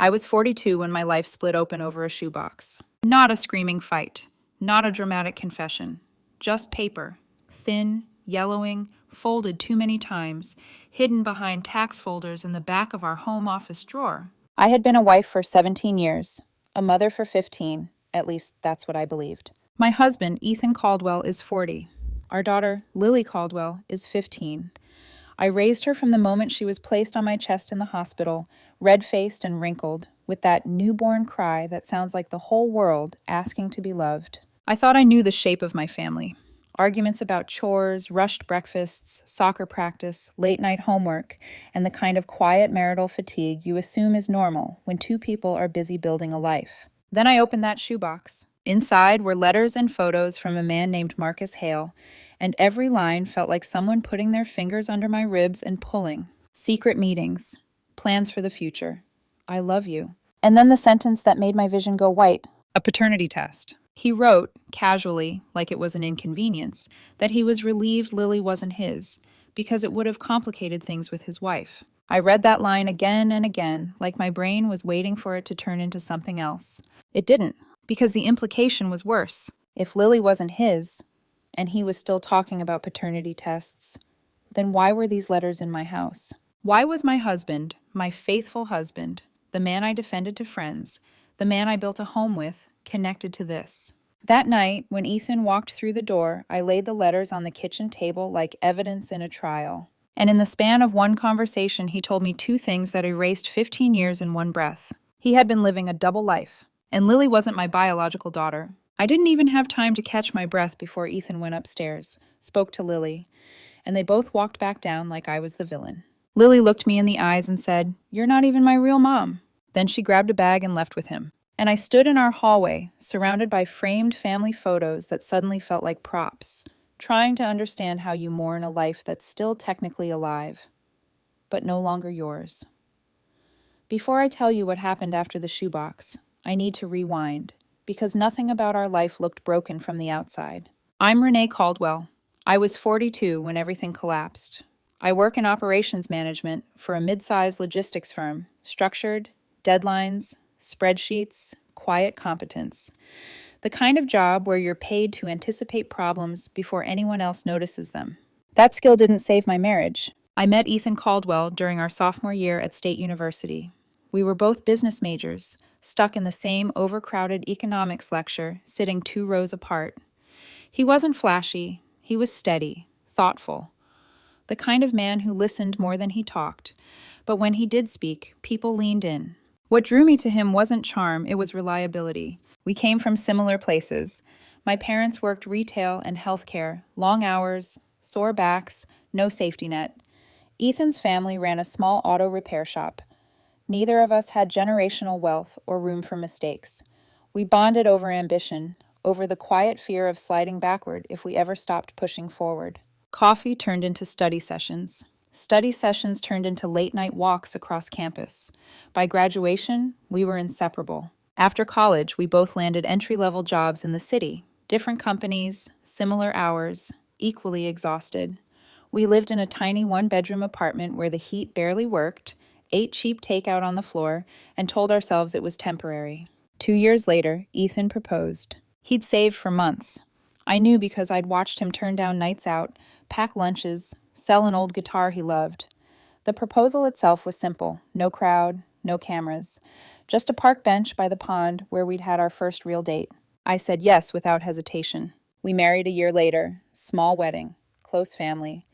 I was 42 when my life split open over a shoebox. Not a screaming fight, not a dramatic confession, just paper, thin, yellowing, folded too many times, hidden behind tax folders in the back of our home office drawer. I had been a wife for 17 years, a mother for 15, at least that's what I believed. My husband, Ethan Caldwell, is 40. Our daughter, Lily Caldwell, is 15. I raised her from the moment she was placed on my chest in the hospital, red-faced and wrinkled, with that newborn cry that sounds like the whole world asking to be loved. I thought I knew the shape of my family. Arguments about chores, rushed breakfasts, soccer practice, late-night homework, and the kind of quiet marital fatigue you assume is normal when two people are busy building a life. Then I opened that shoebox. Inside were letters and photos from a man named Marcus Hale, and every line felt like someone putting their fingers under my ribs and pulling. Secret meetings. Plans for the future. I love you. And then the sentence that made my vision go white. A paternity test. He wrote, casually, like it was an inconvenience, that he was relieved Lily wasn't his, because it would have complicated things with his wife. I read that line again and again, like my brain was waiting for it to turn into something else. It didn't, because the implication was worse. If Lily wasn't his, and he was still talking about paternity tests, then why were these letters in my house? Why was my husband, my faithful husband, the man I defended to friends, the man I built a home with, connected to this? That night, when Ethan walked through the door, I laid the letters on the kitchen table like evidence in a trial. And in the span of one conversation, he told me two things that erased 15 years in one breath. He had been living a double life, and Lily wasn't my biological daughter. I didn't even have time to catch my breath before Ethan went upstairs, spoke to Lily, and they both walked back down like I was the villain. Lily looked me in the eyes and said, "You're not even my real mom." Then she grabbed a bag and left with him. And I stood in our hallway, surrounded by framed family photos that suddenly felt like props, trying to understand how you mourn a life that's still technically alive, but no longer yours. Before I tell you what happened after the shoebox, I need to rewind, because nothing about our life looked broken from the outside. I'm Renee Caldwell. I was 42 when everything collapsed. I work in operations management for a mid-sized logistics firm, structured, deadlines, spreadsheets, quiet competence. The kind of job where you're paid to anticipate problems before anyone else notices them. That skill didn't save my marriage. I met Ethan Caldwell during our sophomore year at State University. We were both business majors, stuck in the same overcrowded economics lecture, sitting 2 rows apart. He wasn't flashy. He was steady, thoughtful. The kind of man who listened more than he talked. But when he did speak, people leaned in. What drew me to him wasn't charm, it was reliability. We came from similar places. My parents worked retail and healthcare, long hours, sore backs, no safety net. Ethan's family ran a small auto repair shop. Neither of us had generational wealth or room for mistakes. We bonded over ambition, over the quiet fear of sliding backward if we ever stopped pushing forward. Coffee turned into study sessions. Study sessions turned into late-night walks across campus. By graduation, we were inseparable. After college, we both landed entry-level jobs in the city. Different companies, similar hours, equally exhausted. We lived in a tiny one-bedroom apartment where the heat barely worked, ate cheap takeout on the floor, and told ourselves it was temporary. 2 years later, Ethan proposed. He'd saved for months. I knew because I'd watched him turn down nights out, pack lunches, sell an old guitar he loved. The proposal itself was simple. No crowd, no cameras. Just a park bench by the pond where we'd had our first real date. I said yes without hesitation. We married a year later. Small wedding. Close family.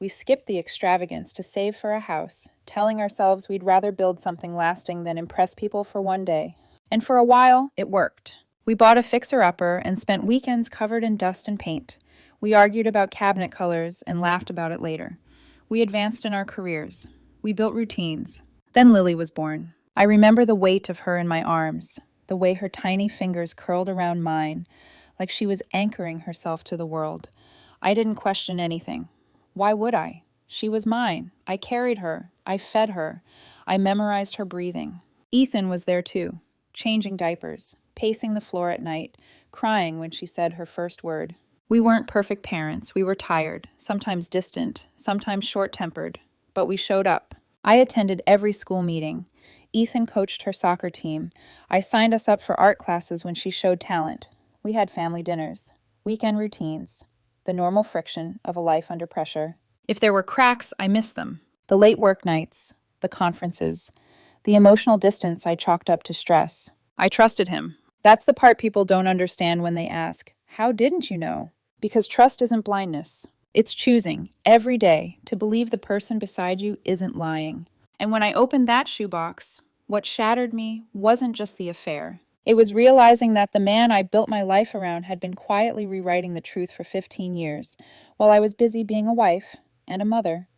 We skipped the extravagance to save for a house, telling ourselves we'd rather build something lasting than impress people for one day. And for a while, it worked. We bought a fixer-upper and spent weekends covered in dust and paint. We argued about cabinet colors and laughed about it later. We advanced in our careers. We built routines. Then Lily was born. I remember the weight of her in my arms, the way her tiny fingers curled around mine, like she was anchoring herself to the world. I didn't question anything. Why would I? She was mine. I carried her. I fed her. I memorized her breathing. Ethan was there too, changing diapers, pacing the floor at night, crying when she said her first word. We weren't perfect parents. We were tired, sometimes distant, sometimes short-tempered, but we showed up. I attended every school meeting. Ethan coached her soccer team. I signed us up for art classes when she showed talent. We had family dinners, weekend routines, the normal friction of a life under pressure. If there were cracks, I missed them. The late work nights, the conferences, the emotional distance I chalked up to stress. I trusted him. That's the part people don't understand when they ask, "How didn't you know?" Because trust isn't blindness. It's choosing, every day, to believe the person beside you isn't lying. And when I opened that shoebox, what shattered me wasn't just the affair. It was realizing that the man I built my life around had been quietly rewriting the truth for 15 years, while I was busy being a wife and a mother,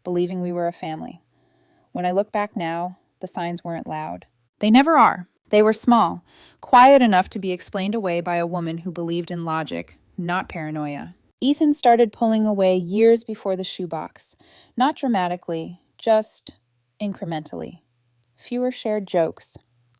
believing we were a family. When I look back now, the signs weren't loud. They never are. They were small, quiet enough to be explained away by a woman who believed in logic, not paranoia. Ethan started pulling away years before the shoebox. Not dramatically, just incrementally. Fewer shared jokes,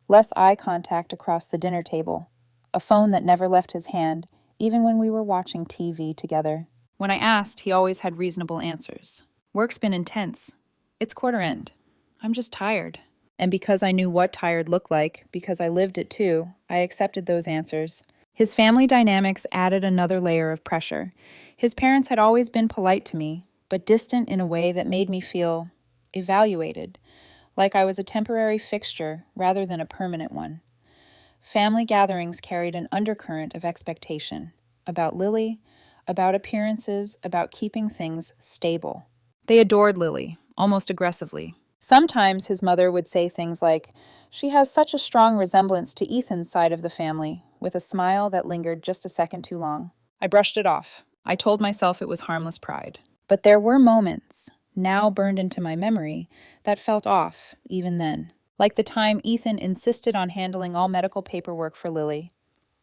less eye contact across the dinner table, a phone that never left his hand, even when we were watching TV together. When I asked, he always had reasonable answers. Work's been intense. It's quarter end. I'm just tired. And because I knew what tired looked like, because I lived it too, I accepted those answers. His family dynamics added another layer of pressure. His parents had always been polite to me, but distant in a way that made me feel evaluated, like I was a temporary fixture rather than a permanent one. Family gatherings carried an undercurrent of expectation about Lily, about appearances, about keeping things stable. They adored Lily, almost aggressively. Sometimes his mother would say things like, "She has such a strong resemblance to Ethan's side of the family," with a smile that lingered just a second too long. I brushed it off. I told myself it was harmless pride. But there were moments, now burned into my memory, that felt off, even then. Like the time Ethan insisted on handling all medical paperwork for Lily,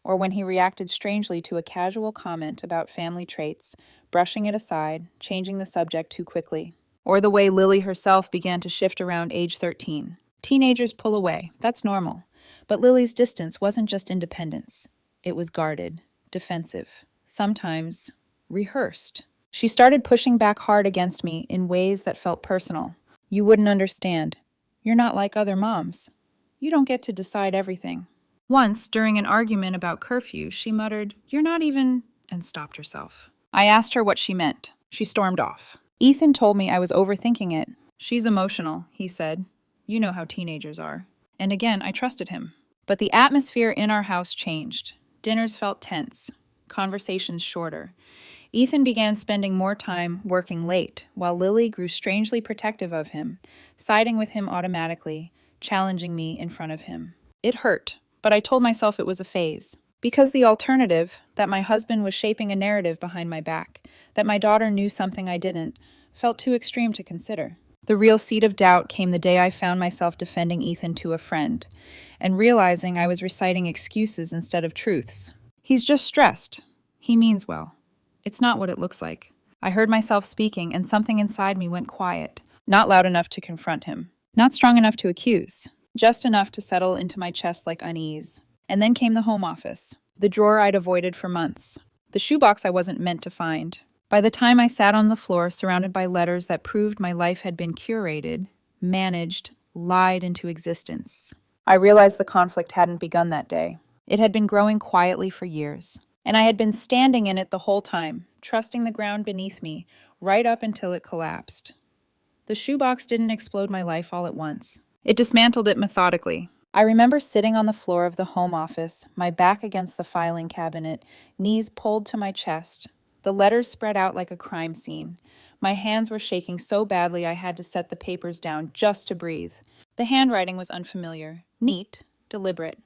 or when he reacted strangely to a casual comment about family traits, brushing it aside, changing the subject too quickly. Or the way Lily herself began to shift around age 13. Teenagers pull away, that's normal. But Lily's distance wasn't just independence. It was guarded, defensive, sometimes rehearsed. She started pushing back hard against me in ways that felt personal. "You wouldn't understand. You're not like other moms. You don't get to decide everything." Once, during an argument about curfew, she muttered, "You're not even," and stopped herself. I asked her what she meant. She stormed off. Ethan told me I was overthinking it. "She's emotional," he said. "You know how teenagers are." And again, I trusted him. But the atmosphere in our house changed. Dinners felt tense, conversations shorter. Ethan began spending more time working late, while Lily grew strangely protective of him, siding with him automatically, challenging me in front of him. It hurt, but I told myself it was a phase. Because the alternative, that my husband was shaping a narrative behind my back, that my daughter knew something I didn't, felt too extreme to consider. The real seed of doubt came the day I found myself defending Ethan to a friend, and realizing I was reciting excuses instead of truths. "He's just stressed. He means well. It's not what it looks like." I heard myself speaking, and something inside me went quiet, not loud enough to confront him, not strong enough to accuse, just enough to settle into my chest like unease. And then came the home office, the drawer I'd avoided for months, the shoebox I wasn't meant to find. By the time I sat on the floor, surrounded by letters that proved my life had been curated, managed, lied into existence, I realized the conflict hadn't begun that day. It had been growing quietly for years, and I had been standing in it the whole time, trusting the ground beneath me, right up until it collapsed. The shoebox didn't explode my life all at once. It dismantled it methodically. I remember sitting on the floor of the home office, my back against the filing cabinet, knees pulled to my chest, the letters spread out like a crime scene. My hands were shaking so badly I had to set the papers down just to breathe. The handwriting was unfamiliar, neat, deliberate.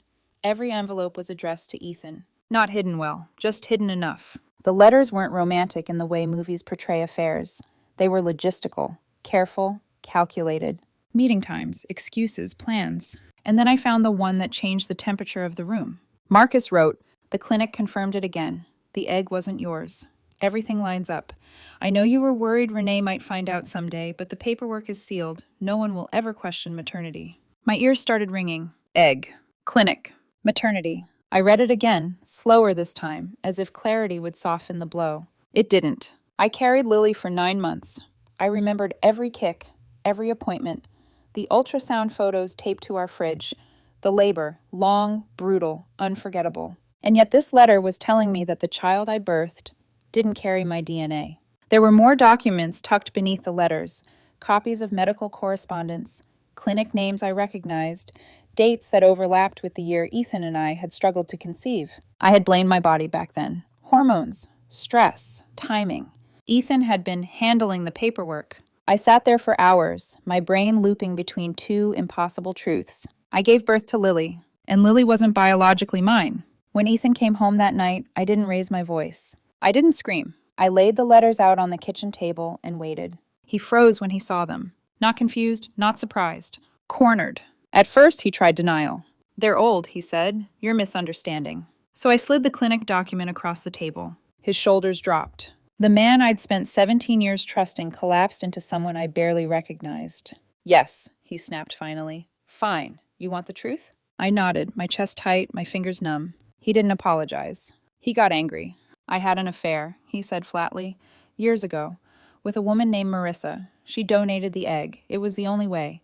Every envelope was addressed to Ethan. Not hidden well, just hidden enough. The letters weren't romantic in the way movies portray affairs. They were logistical, careful, calculated. Meeting times, excuses, plans. And then I found the one that changed the temperature of the room. Marcus wrote, "The clinic confirmed it again. The egg wasn't yours. Everything lines up. I know you were worried Renee might find out someday, but the paperwork is sealed. No one will ever question maternity." My ears started ringing. Egg. Clinic. Maternity. I read it again, slower this time, as if clarity would soften the blow. It didn't. I carried Lily for 9 months. I remembered every kick, every appointment, the ultrasound photos taped to our fridge, the labor, long, brutal, unforgettable. And yet this letter was telling me that the child I birthed didn't carry my DNA. There were more documents tucked beneath the letters, copies of medical correspondence, clinic names I recognized, dates that overlapped with the year Ethan and I had struggled to conceive. I had blamed my body back then. Hormones, stress, timing. Ethan had been handling the paperwork. I sat there for hours, my brain looping between two impossible truths. I gave birth to Lily, and Lily wasn't biologically mine. When Ethan came home that night, I didn't raise my voice. I didn't scream. I laid the letters out on the kitchen table and waited. He froze when he saw them. Not confused, not surprised. Cornered. At first, he tried denial. "They're old," he said. "You're misunderstanding." So I slid the clinic document across the table. His shoulders dropped. The man I'd spent 17 years trusting collapsed into someone I barely recognized. "Yes," he snapped finally. "Fine. You want the truth?" I nodded, my chest tight, my fingers numb. He didn't apologize. He got angry. "I had an affair," he said flatly, "years ago, with a woman named Marissa. She donated the egg. It was the only way.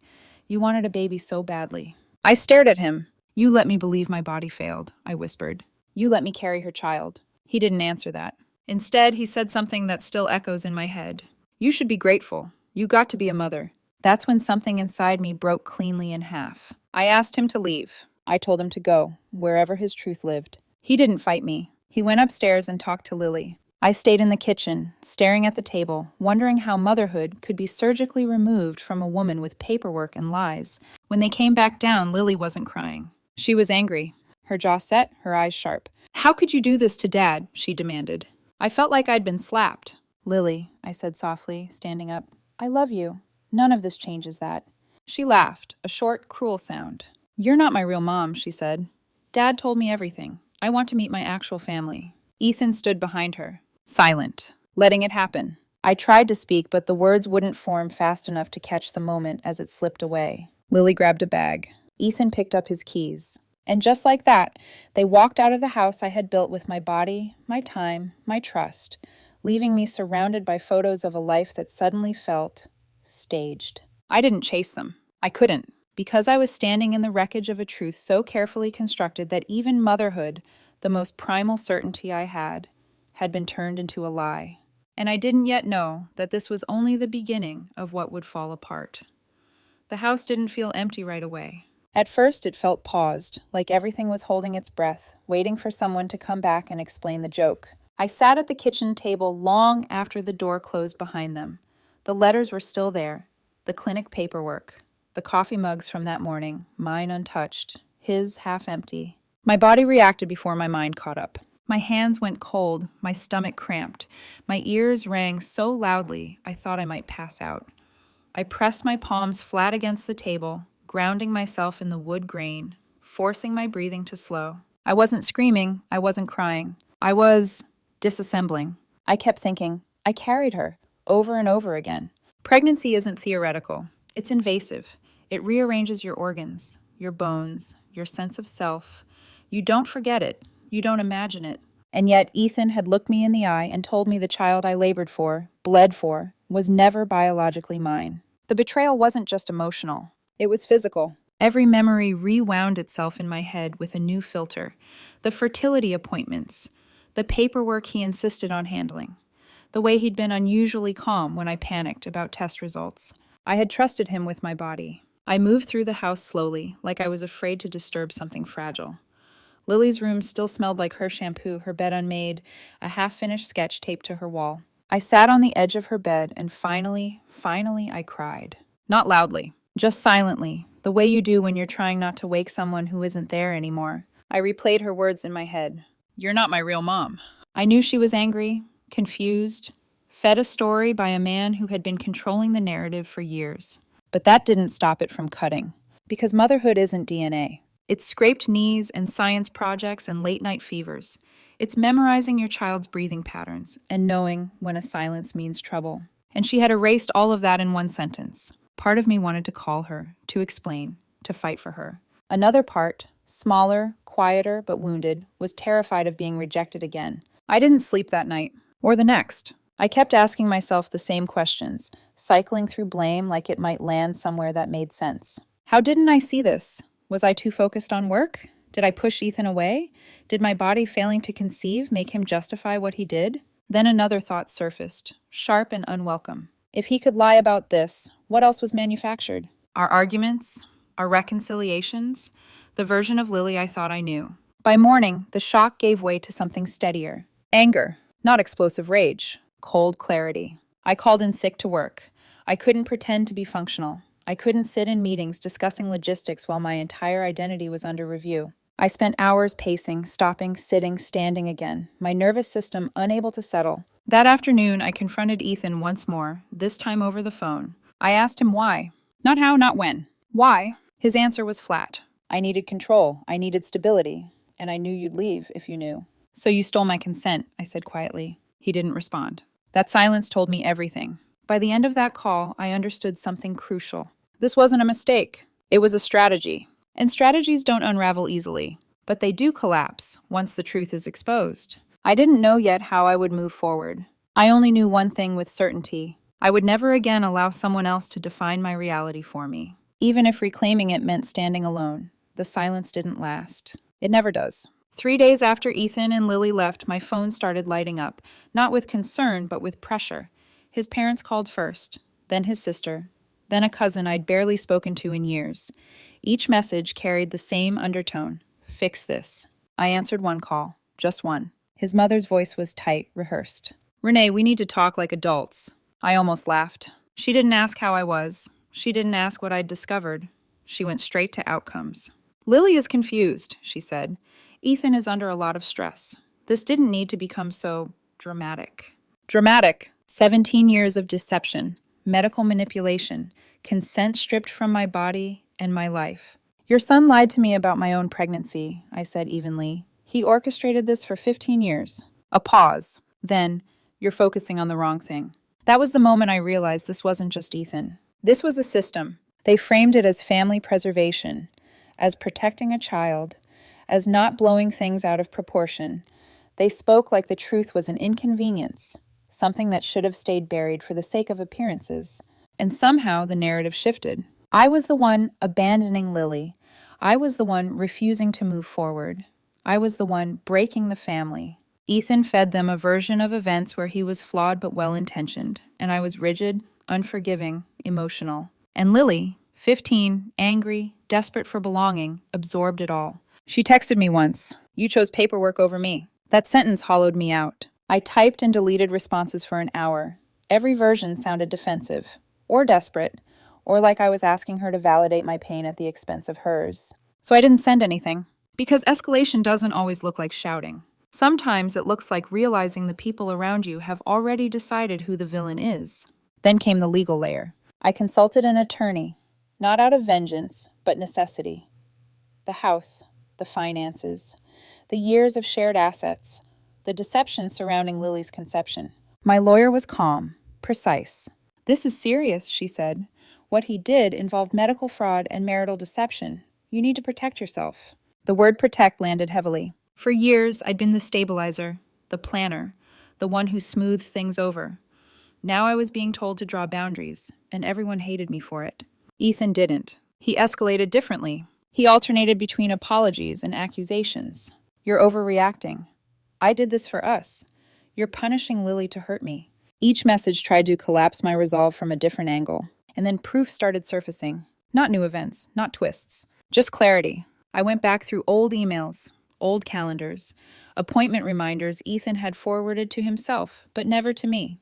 You wanted a baby so badly." I stared at him. "You let me believe my body failed," I whispered. "You let me carry her child." He didn't answer that. Instead, he said something that still echoes in my head. "You should be grateful. You got to be a mother." That's when something inside me broke cleanly in half. I asked him to leave. I told him to go, wherever his truth lived. He didn't fight me. He went upstairs and talked to Lily. I stayed in the kitchen, staring at the table, wondering how motherhood could be surgically removed from a woman with paperwork and lies. When they came back down, Lily wasn't crying. She was angry, her jaw set, her eyes sharp. "How could you do this to Dad?" she demanded. I felt like I'd been slapped. "Lily," I said softly, standing up, "I love you. None of this changes that." She laughed, a short, cruel sound. "You're not my real mom," she said. "Dad told me everything. I want to meet my actual family." Ethan stood behind her, silent, letting it happen. I tried to speak, but the words wouldn't form fast enough to catch the moment as it slipped away. Lily grabbed a bag. Ethan picked up his keys. And just like that, they walked out of the house I had built with my body, my time, my trust, leaving me surrounded by photos of a life that suddenly felt staged. I didn't chase them. I couldn't, because I was standing in the wreckage of a truth so carefully constructed that even motherhood, the most primal certainty I had been turned into a lie. And I didn't yet know that this was only the beginning of what would fall apart. The house didn't feel empty right away. At first, it felt paused, like everything was holding its breath, waiting for someone to come back and explain the joke. I sat at the kitchen table long after the door closed behind them. The letters were still there, the clinic paperwork, the coffee mugs from that morning, mine untouched, his half empty. My body reacted before my mind caught up. My hands went cold, my stomach cramped, my ears rang so loudly I thought I might pass out. I pressed my palms flat against the table, grounding myself in the wood grain, forcing my breathing to slow. I wasn't screaming, I wasn't crying. I was disassembling. I kept thinking, I carried her, over and over again. Pregnancy isn't theoretical. It's invasive. It rearranges your organs, your bones, your sense of self. You don't forget it. You don't imagine it. And yet Ethan had looked me in the eye and told me the child I labored for, bled for, was never biologically mine. The betrayal wasn't just emotional. It was physical. Every memory rewound itself in my head with a new filter. The fertility appointments, the paperwork he insisted on handling, the way he'd been unusually calm when I panicked about test results. I had trusted him with my body. I moved through the house slowly, like I was afraid to disturb something fragile. Lily's room still smelled like her shampoo, her bed unmade, a half-finished sketch taped to her wall. I sat on the edge of her bed and finally I cried. Not loudly. Just silently, the way you do when you're trying not to wake someone who isn't there anymore. I replayed her words in my head. "You're not my real mom." I knew she was angry, confused, fed a story by a man who had been controlling the narrative for years. But that didn't stop it from cutting. Because motherhood isn't DNA. It's scraped knees and science projects and late-night fevers. It's memorizing your child's breathing patterns and knowing when a silence means trouble. And she had erased all of that in one sentence. Part of me wanted to call her, to explain, to fight for her. Another part, smaller, quieter, but wounded, was terrified of being rejected again. I didn't sleep that night, or the next. I kept asking myself the same questions, cycling through blame like it might land somewhere that made sense. How didn't I see this? Was I too focused on work? Did I push Ethan away? Did my body failing to conceive make him justify what he did? Then another thought surfaced, sharp and unwelcome. If he could lie about this, what else was manufactured? Our arguments? Our reconciliations? The version of Lily I thought I knew. By morning, the shock gave way to something steadier. Anger, not explosive rage. Cold clarity. I called in sick to work. I couldn't pretend to be functional. I couldn't sit in meetings discussing logistics while my entire identity was under review. I spent hours pacing, stopping, sitting, standing again, my nervous system unable to settle. That afternoon, I confronted Ethan once more, this time over the phone. I asked him why. Not how, not when. Why? His answer was flat. I needed control. I needed stability. And I knew you'd leave if you knew. So you stole my consent, I said quietly. He didn't respond. That silence told me everything. By the end of that call, I understood something crucial. This wasn't a mistake. It was a strategy. And strategies don't unravel easily, but they do collapse once the truth is exposed. I didn't know yet how I would move forward. I only knew one thing with certainty. I would never again allow someone else to define my reality for me. Even if reclaiming it meant standing alone, the silence didn't last. It never does. 3 days after Ethan and Lily left, my phone started lighting up, not with concern, but with pressure. His parents called first, then his sister, then a cousin I'd barely spoken to in years. Each message carried the same undertone. Fix this. I answered one call, just one. His mother's voice was tight, rehearsed. Renee, we need to talk like adults. I almost laughed. She didn't ask how I was. She didn't ask what I'd discovered. She went straight to outcomes. Lily is confused, she said. Ethan is under a lot of stress. This didn't need to become so dramatic. Dramatic. 17 years of deception, medical manipulation, consent stripped from my body and my life. Your son lied to me about my own pregnancy, I said evenly. He orchestrated this for 15 years. A pause. Then, you're focusing on the wrong thing. That was the moment I realized this wasn't just Ethan. This was a system. They framed it as family preservation, as protecting a child, as not blowing things out of proportion. They spoke like the truth was an inconvenience, something that should have stayed buried for the sake of appearances. And somehow the narrative shifted. I was the one abandoning Lily. I was the one refusing to move forward. I was the one breaking the family. Ethan fed them a version of events where he was flawed but well-intentioned, and I was rigid, unforgiving, emotional. And Lily, 15, angry, desperate for belonging, absorbed it all. She texted me once, "You chose paperwork over me." That sentence hollowed me out. I typed and deleted responses for an hour. Every version sounded defensive, or desperate, or like I was asking her to validate my pain at the expense of hers. So I didn't send anything, because escalation doesn't always look like shouting. Sometimes it looks like realizing the people around you have already decided who the villain is. Then came the legal layer. I consulted an attorney, not out of vengeance, but necessity. The house, the finances, the years of shared assets, the deception surrounding Lily's conception. My lawyer was calm, precise. "This is serious," she said. "What he did involved medical fraud and marital deception. You need to protect yourself." The word protect landed heavily. For years, I'd been the stabilizer, the planner, the one who smoothed things over. Now I was being told to draw boundaries, and everyone hated me for it. Ethan didn't. He escalated differently. He alternated between apologies and accusations. "You're overreacting. I did this for us. You're punishing Lily to hurt me." Each message tried to collapse my resolve from a different angle, and then proof started surfacing. Not new events, not twists, just clarity. I went back through old emails, old calendars, appointment reminders Ethan had forwarded to himself, but never to me.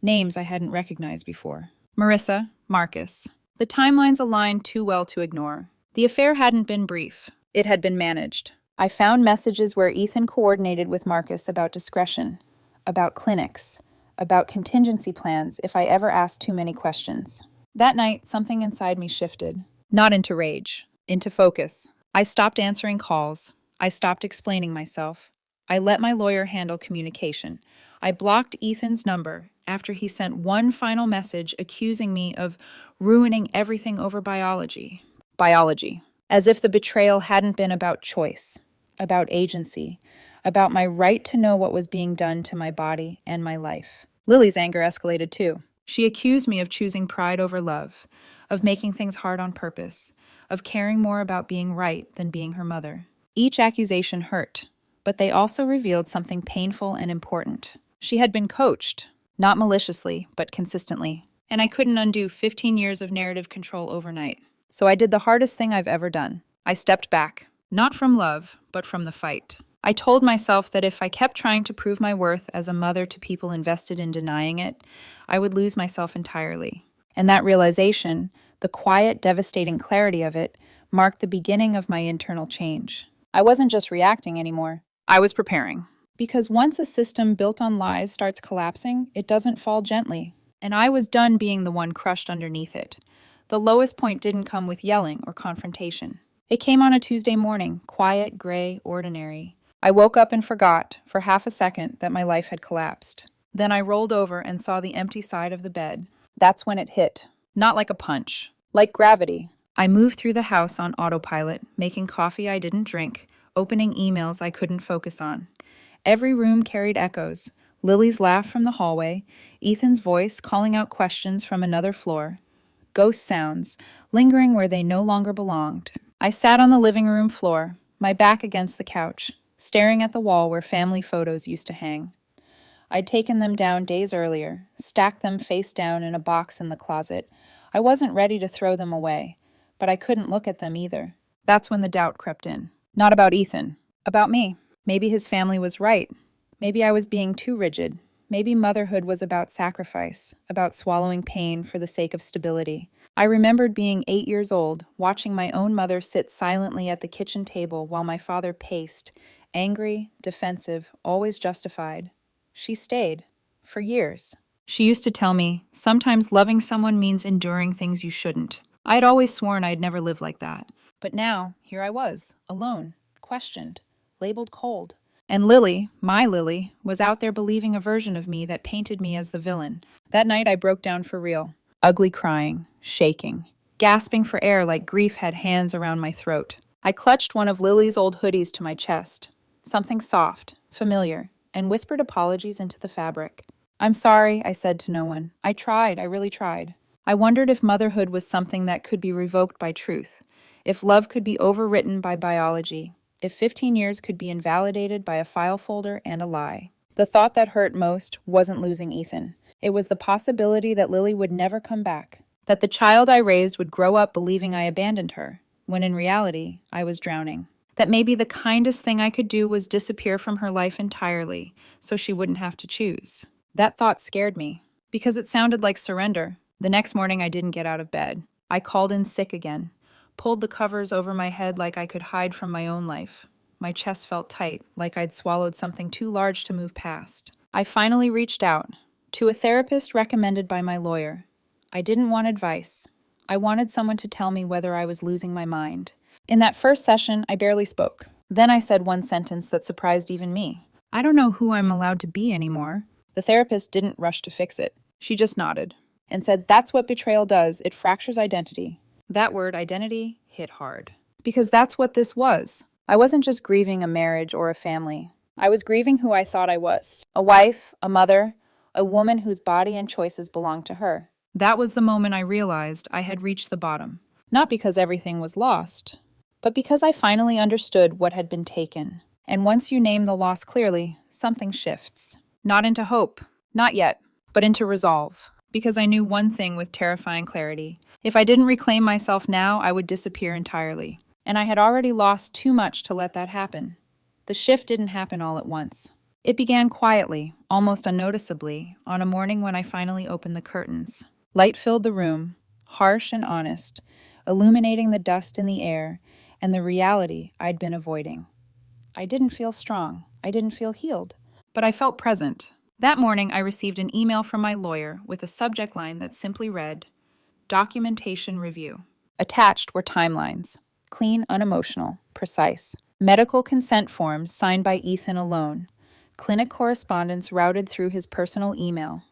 Names I hadn't recognized before. Marissa, Marcus. The timelines aligned too well to ignore. The affair hadn't been brief. It had been managed. I found messages where Ethan coordinated with Marcus about discretion, about clinics, about contingency plans if I ever asked too many questions. That night, something inside me shifted. Not into rage, into focus. I stopped answering calls. I stopped explaining myself. I let my lawyer handle communication. I blocked Ethan's number after he sent one final message accusing me of ruining everything over biology. Biology. As if the betrayal hadn't been about choice, about agency, about my right to know what was being done to my body and my life. Lily's anger escalated too. She accused me of choosing pride over love, of making things hard on purpose, of caring more about being right than being her mother. Each accusation hurt, but they also revealed something painful and important. She had been coached, not maliciously, but consistently, and I couldn't undo 15 years of narrative control overnight. So I did the hardest thing I've ever done. I stepped back, not from love, but from the fight. I told myself that if I kept trying to prove my worth as a mother to people invested in denying it, I would lose myself entirely. And that realization, the quiet, devastating clarity of it, marked the beginning of my internal change. I wasn't just reacting anymore. I was preparing. Because once a system built on lies starts collapsing, it doesn't fall gently. And I was done being the one crushed underneath it. The lowest point didn't come with yelling or confrontation. It came on a Tuesday morning, quiet, gray, ordinary. I woke up and forgot, for half a second, that my life had collapsed. Then I rolled over and saw the empty side of the bed. That's when it hit. Not like a punch. Like gravity. I moved through the house on autopilot, making coffee I didn't drink, opening emails I couldn't focus on. Every room carried echoes. Lily's laugh from the hallway, Ethan's voice calling out questions from another floor. Ghost sounds, lingering where they no longer belonged. I sat on the living room floor, my back against the couch, staring at the wall where family photos used to hang. I'd taken them down days earlier, stacked them face down in a box in the closet. I wasn't ready to throw them away, but I couldn't look at them either. That's when the doubt crept in. Not about Ethan, about me. Maybe his family was right. Maybe I was being too rigid. Maybe motherhood was about sacrifice, about swallowing pain for the sake of stability. I remembered being 8 years old, watching my own mother sit silently at the kitchen table while my father paced, angry, defensive, always justified. She stayed. For years. She used to tell me, sometimes loving someone means enduring things you shouldn't. I'd always sworn I'd never live like that. But now, here I was, alone, questioned, labeled cold. And Lily, my Lily, was out there believing a version of me that painted me as the villain. That night I broke down for real. Ugly crying, shaking, gasping for air like grief had hands around my throat. I clutched one of Lily's old hoodies to my chest, something soft, familiar, and whispered apologies into the fabric. I'm sorry, I said to no one. I really tried. I wondered if motherhood was something that could be revoked by truth, if love could be overwritten by biology, if 15 years could be invalidated by a file folder and a lie. The thought that hurt most wasn't losing Ethan. It was the possibility that Lily would never come back, that the child I raised would grow up believing I abandoned her, when in reality, I was drowning. That maybe the kindest thing I could do was disappear from her life entirely, so she wouldn't have to choose. That thought scared me, because it sounded like surrender. The next morning I didn't get out of bed. I called in sick again, pulled the covers over my head like I could hide from my own life. My chest felt tight, like I'd swallowed something too large to move past. I finally reached out, to a therapist recommended by my lawyer. I didn't want advice. I wanted someone to tell me whether I was losing my mind. In that first session, I barely spoke. Then I said one sentence that surprised even me. I don't know who I'm allowed to be anymore. The therapist didn't rush to fix it. She just nodded and said, that's what betrayal does. It fractures identity. That word, identity, hit hard. Because that's what this was. I wasn't just grieving a marriage or a family. I was grieving who I thought I was. A wife, a mother, a woman whose body and choices belonged to her. That was the moment I realized I had reached the bottom. Not because everything was lost, but because I finally understood what had been taken. And once you name the loss clearly, something shifts. Not into hope, not yet, but into resolve. Because I knew one thing with terrifying clarity. If I didn't reclaim myself now, I would disappear entirely. And I had already lost too much to let that happen. The shift didn't happen all at once. It began quietly, almost unnoticeably, on a morning when I finally opened the curtains. Light filled the room, harsh and honest, illuminating the dust in the air and the reality I'd been avoiding. I didn't feel strong. I didn't feel healed. But I felt present. That morning, I received an email from my lawyer with a subject line that simply read, Documentation Review. Attached were timelines. Clean, unemotional, precise. Medical consent forms signed by Ethan alone. Clinic correspondence routed through his personal email.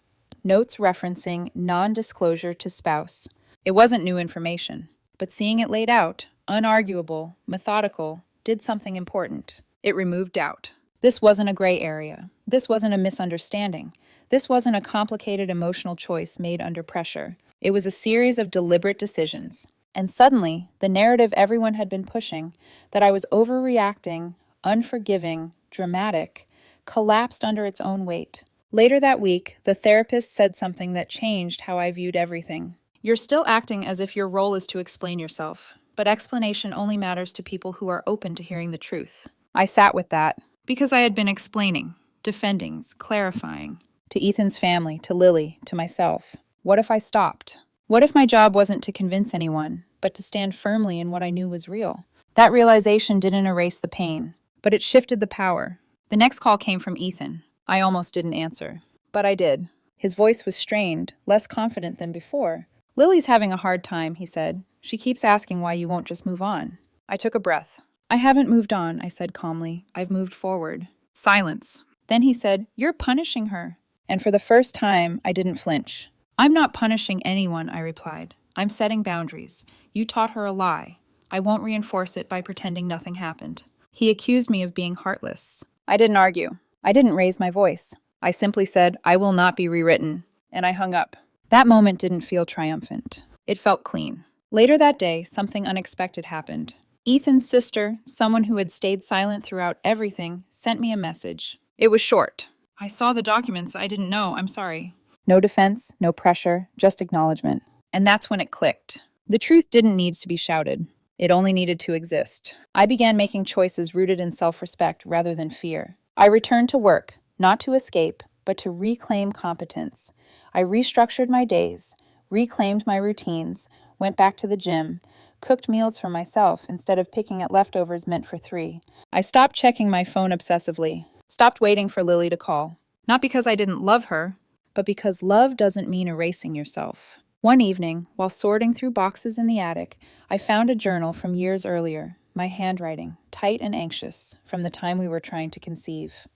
Notes referencing non-disclosure to spouse. It wasn't new information, but seeing it laid out, unarguable, methodical, did something important. It removed doubt. This wasn't a gray area. This wasn't a misunderstanding. This wasn't a complicated emotional choice made under pressure. It was a series of deliberate decisions. And suddenly, the narrative everyone had been pushing, that I was overreacting, unforgiving, dramatic, collapsed under its own weight. Later that week, the therapist said something that changed how I viewed everything. You're still acting as if your role is to explain yourself, but explanation only matters to people who are open to hearing the truth. I sat with that, because I had been explaining, defending, clarifying, to Ethan's family, to Lily, to myself. What if I stopped? What if my job wasn't to convince anyone, but to stand firmly in what I knew was real? That realization didn't erase the pain, but it shifted the power. The next call came from Ethan. I almost didn't answer, but I did. His voice was strained, less confident than before. Lily's having a hard time, he said. She keeps asking why you won't just move on. I took a breath. I haven't moved on, I said calmly. I've moved forward. Silence. Then he said, You're punishing her. And for the first time, I didn't flinch. I'm not punishing anyone, I replied. I'm setting boundaries. You taught her a lie. I won't reinforce it by pretending nothing happened. He accused me of being heartless. I didn't argue. I didn't raise my voice. I simply said, I will not be rewritten. And I hung up. That moment didn't feel triumphant. It felt clean. Later that day, something unexpected happened. Ethan's sister, someone who had stayed silent throughout everything, sent me a message. It was short. I saw the documents. I didn't know. I'm sorry. No defense, no pressure, just acknowledgement. And that's when it clicked. The truth didn't need to be shouted. It only needed to exist. I began making choices rooted in self-respect rather than fear. I returned to work, not to escape, but to reclaim competence. I restructured my days, reclaimed my routines, went back to the gym, cooked meals for myself instead of picking at leftovers meant for 3. I stopped checking my phone obsessively, stopped waiting for Lily to call. Not because I didn't love her, but because love doesn't mean erasing yourself. One evening, while sorting through boxes in the attic, I found a journal from years earlier, my handwriting, tight and anxious, from the time we were trying to conceive.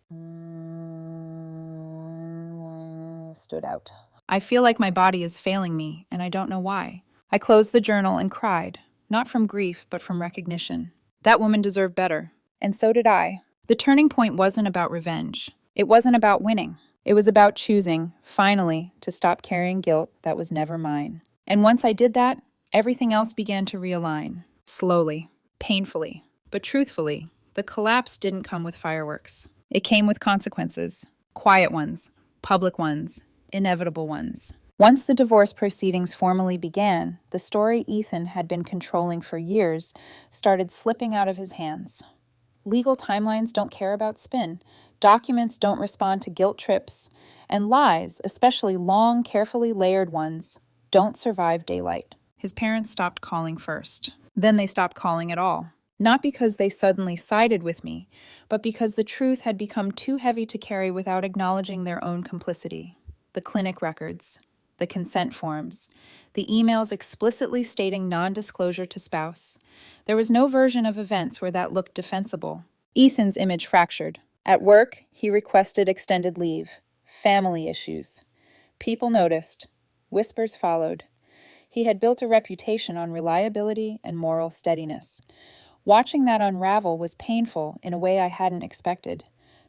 Stood out. I feel like my body is failing me, and I don't know why. I closed the journal and cried, not from grief, but from recognition. That woman deserved better, and so did I. The turning point wasn't about revenge. It wasn't about winning. It was about choosing, finally, to stop carrying guilt that was never mine. And once I did that, everything else began to realign. Slowly, painfully, but truthfully. The collapse didn't come with fireworks. It came with consequences. Quiet ones, public ones, inevitable ones. Once the divorce proceedings formally began, the story Ethan had been controlling for years started slipping out of his hands. Legal timelines don't care about spin. Documents don't respond to guilt trips. And lies, especially long, carefully layered ones, don't survive daylight. His parents stopped calling first. Then they stopped calling at all. Not because they suddenly sided with me, but because the truth had become too heavy to carry without acknowledging their own complicity. The clinic records, the consent forms, the emails explicitly stating non-disclosure to spouse. There was no version of events where that looked defensible. Ethan's image fractured. At work, he requested extended leave. Family issues. People noticed. Whispers followed. He had built a reputation on reliability and moral steadiness. Watching that unravel was painful in a way I hadn't expected.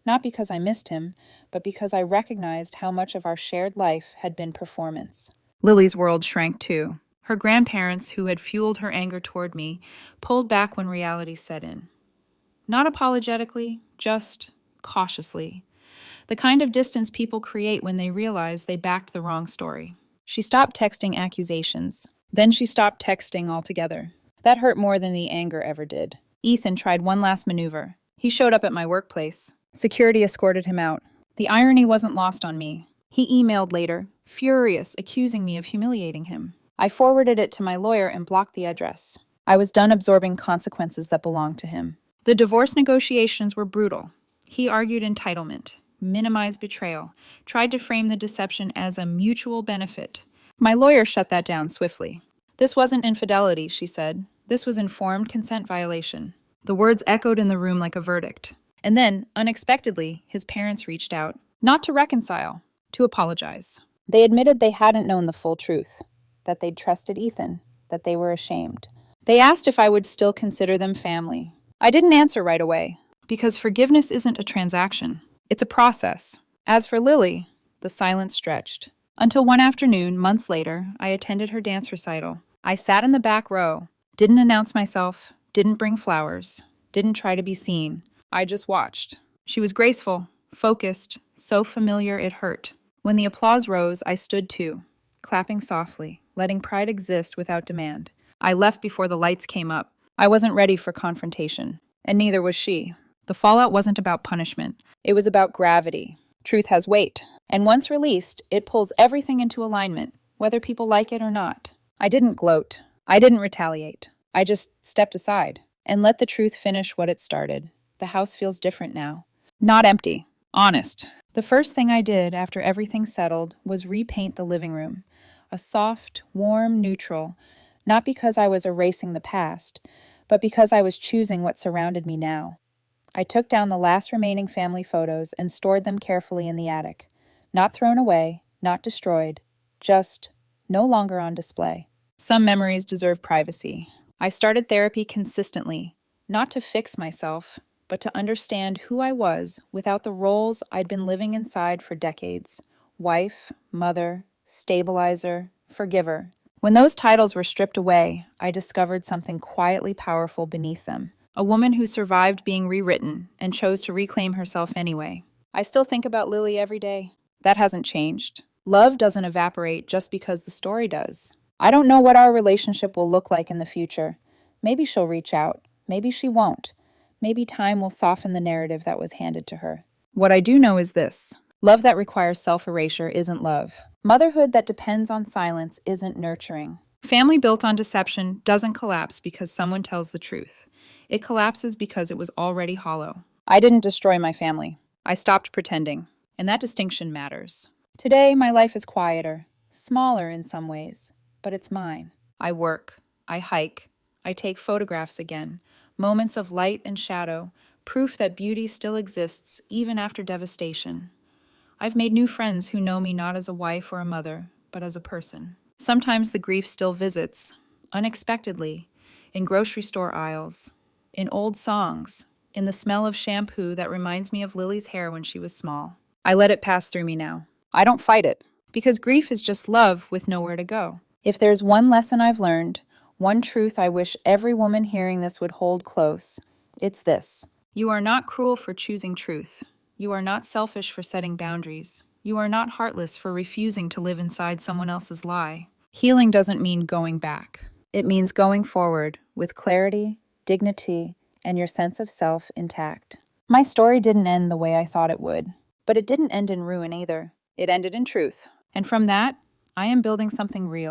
Not because I missed him, but because I recognized how much of our shared life had been performance. Lily's world shrank too. Her grandparents, who had fueled her anger toward me, pulled back when reality set in. Not apologetically, just cautiously. The kind of distance people create when they realize they backed the wrong story. She stopped texting accusations. Then she stopped texting altogether. That hurt more than the anger ever did. Ethan tried one last maneuver. He showed up at my workplace. Security escorted him out. The irony wasn't lost on me. He emailed later, furious, accusing me of humiliating him. I forwarded it to my lawyer and blocked the address. I was done absorbing consequences that belonged to him. The divorce negotiations were brutal. He argued entitlement, minimized betrayal, tried to frame the deception as a mutual benefit. My lawyer shut that down swiftly. This wasn't infidelity, she said. This was informed consent violation. The words echoed in the room like a verdict. And then, unexpectedly, his parents reached out, not to reconcile, to apologize. They admitted they hadn't known the full truth, that they'd trusted Ethan, that they were ashamed. They asked if I would still consider them family. I didn't answer right away, because forgiveness isn't a transaction. It's a process. As for Lily, The silence stretched. Until one afternoon, months later, I attended her dance recital. I sat in the back row, didn't announce myself, didn't bring flowers, didn't try to be seen. I just watched. She was graceful, focused, so familiar it hurt. When the applause rose, I stood too, clapping softly, letting pride exist without demand. I left before the lights came up. I wasn't ready for confrontation, and neither was she. The fallout wasn't about punishment. It was about gravity. Truth has weight, and once released, it pulls everything into alignment, whether people like it or not. I didn't gloat. I didn't retaliate. I just stepped aside and let the truth finish what it started. The house feels different now. Not empty. Honest. The first thing I did after everything settled was repaint the living room. A soft, warm neutral, not because I was erasing the past, but because I was choosing what surrounded me now. I took down the last remaining family photos and stored them carefully in the attic. Not thrown away, not destroyed, just no longer on display. Some memories deserve privacy. I started therapy consistently, not to fix myself, but to understand who I was without the roles I'd been living inside for decades. Wife, mother, stabilizer, forgiver. When those titles were stripped away, I discovered something quietly powerful beneath them. A woman who survived being rewritten and chose to reclaim herself anyway. I still think about Lily every day. That hasn't changed. Love doesn't evaporate just because the story does. I don't know what our relationship will look like in the future. Maybe she'll reach out. Maybe she won't. Maybe time will soften the narrative that was handed to her. What I do know is this. Love that requires self-erasure isn't love. Motherhood that depends on silence isn't nurturing. Family built on deception doesn't collapse because someone tells the truth. It collapses because it was already hollow. I didn't destroy my family. I stopped pretending. And that distinction matters. Today, my life is quieter, smaller in some ways, but it's mine. I work. I hike. I take photographs again. Moments of light and shadow, proof that beauty still exists even after devastation. I've made new friends who know me not as a wife or a mother, but as a person. Sometimes the grief still visits, unexpectedly, in grocery store aisles, in old songs, in the smell of shampoo that reminds me of Lily's hair when she was small. I let it pass through me now. I don't fight it, because grief is just love with nowhere to go. If there's one lesson I've learned, one truth I wish every woman hearing this would hold close, it's this. You are not cruel for choosing truth. You are not selfish for setting boundaries. You are not heartless for refusing to live inside someone else's lie. Healing doesn't mean going back. It means going forward with clarity, dignity, and your sense of self intact. My story didn't end the way I thought it would, but it didn't end in ruin either. It ended in truth. And from that, I am building something real.